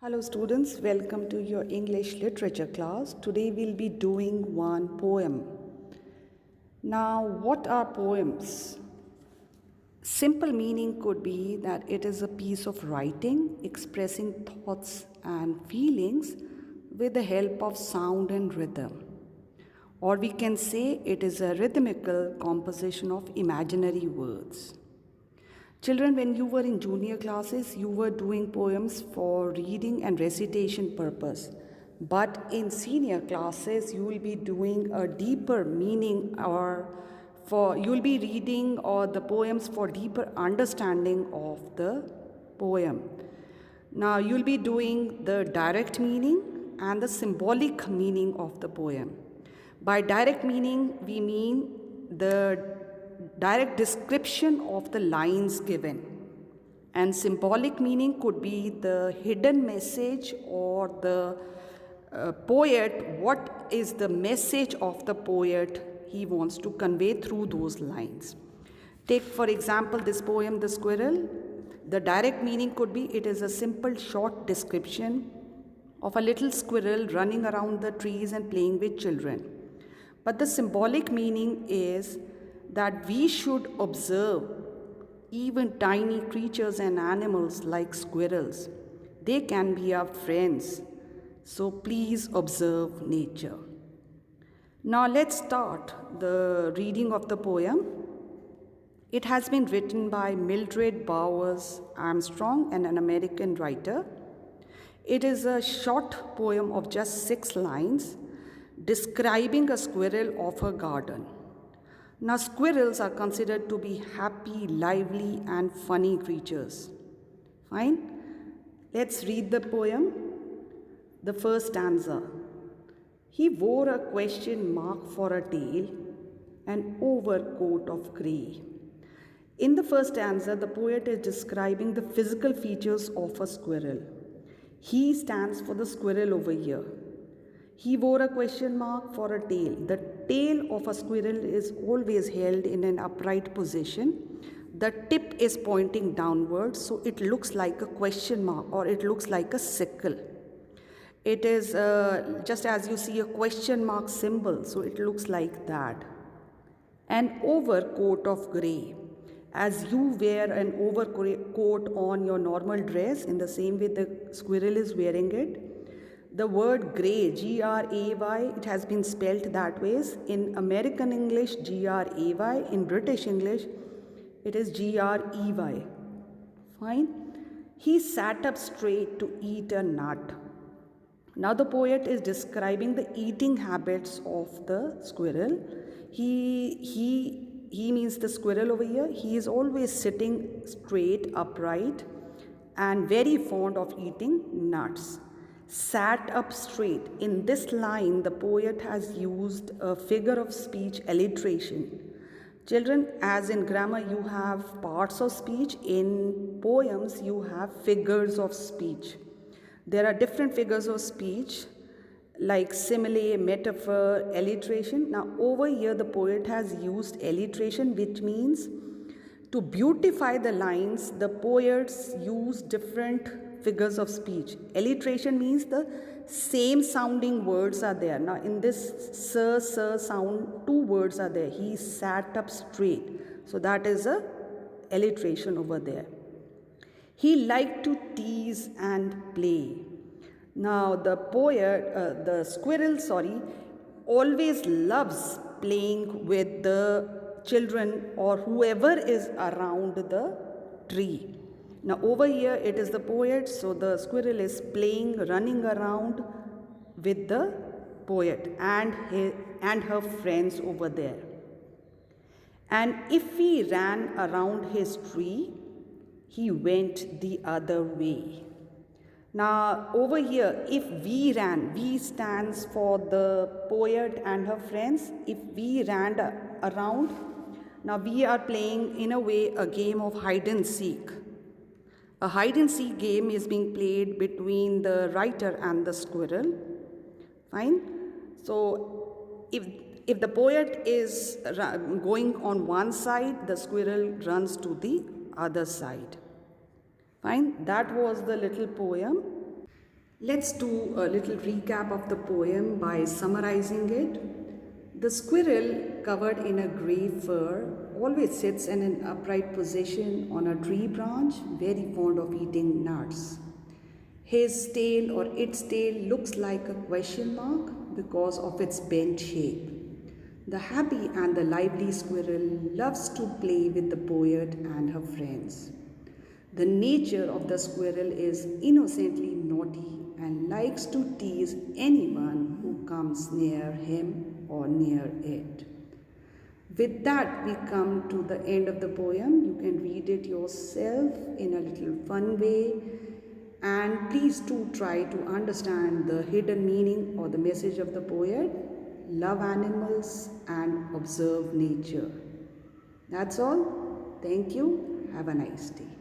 Hello students, welcome to your English literature class. Today we'll be doing one poem. Now, what are poems? Simple meaning could be that it is a piece of writing expressing thoughts and feelings with the help of sound and rhythm. Or we can say it is a rhythmical composition of imaginary words. Children, when you were in junior classes, you were doing poems for reading and recitation purpose. But in senior classes, you will be doing a deeper meaning you will be reading or the poems for deeper understanding of the poem. Now, you will be doing the direct meaning and the symbolic meaning of the poem. By direct meaning, we mean the direct description of the lines given, and symbolic meaning could be the hidden message or the poet, what is the message of the poet he wants to convey through those lines. Take for example this poem, The Squirrel. The direct meaning could be it is a simple short description of a little squirrel running around the trees and playing with children. But the symbolic meaning is that we should observe even tiny creatures and animals like squirrels. They can be our friends. So please observe nature. Now let's start the reading of the poem. It has been written by Mildred Bowers Armstrong, an American writer. It is a short poem of just 6 lines describing a squirrel of her garden. Now, squirrels are considered to be happy, lively, and funny creatures. Fine? Let's read the poem. The first stanza. He wore a question mark for a tail, an overcoat of grey. In the first stanza, the poet is describing the physical features of a squirrel. He stands for the squirrel over here. He wore a question mark for a tail. The tail of a squirrel is always held in an upright position. The tip is pointing downwards, so it looks like a question mark or it looks like a sickle. It is just as you see a question mark symbol, so it looks like that. An overcoat of grey. As you wear an overcoat on your normal dress, in the same way the squirrel is wearing it. The word grey, G-R-A-Y, it has been spelt that way. In American English, G-R-A-Y. In British English, it is G-R-E-Y. Fine. He sat up straight to eat a nut. Now the poet is describing the eating habits of the squirrel. He means the squirrel over here. He is always sitting straight, upright, and very fond of eating nuts. Sat up straight. In this line, the poet has used a figure of speech alliteration. Children, as in grammar, you have parts of speech. In poems, you have figures of speech. There are different figures of speech like simile, metaphor, alliteration. Now, over here, the poet has used alliteration, which means to beautify the lines, the poets use different figures of speech. Alliteration means the same sounding words are there. Now in this sir sound, 2 words are there. He sat up straight. So that is a alliteration over there. He liked to tease and play. Now the squirrel, always loves playing with the children or whoever is around the tree. Now over here it is the poet, so the squirrel is playing, running around with the poet and her friends over there. And if he ran around his tree, he went the other way. Now over here, if we ran, we stands for the poet and her friends. If we ran around, now we are playing in a way a game of hide and seek. A hide and seek game is being played between the writer and the squirrel. Fine. So if the poet is going on one side, the squirrel runs to the other side. Fine. That was the little poem. Let's do a little recap of the poem by summarizing it. The squirrel, covered in a grey fur, always sits in an upright position on a tree branch, very fond of eating nuts. His tail or its tail looks like a question mark because of its bent shape. The happy and the lively squirrel loves to play with the poet and her friends. The nature of the squirrel is innocently naughty and likes to tease anyone who comes near him or near it. With that, we come to the end of the poem. You can read it yourself in a little fun way. And please do try to understand the hidden meaning or the message of the poet. Love animals and observe nature. That's all. Thank you. Have a nice day.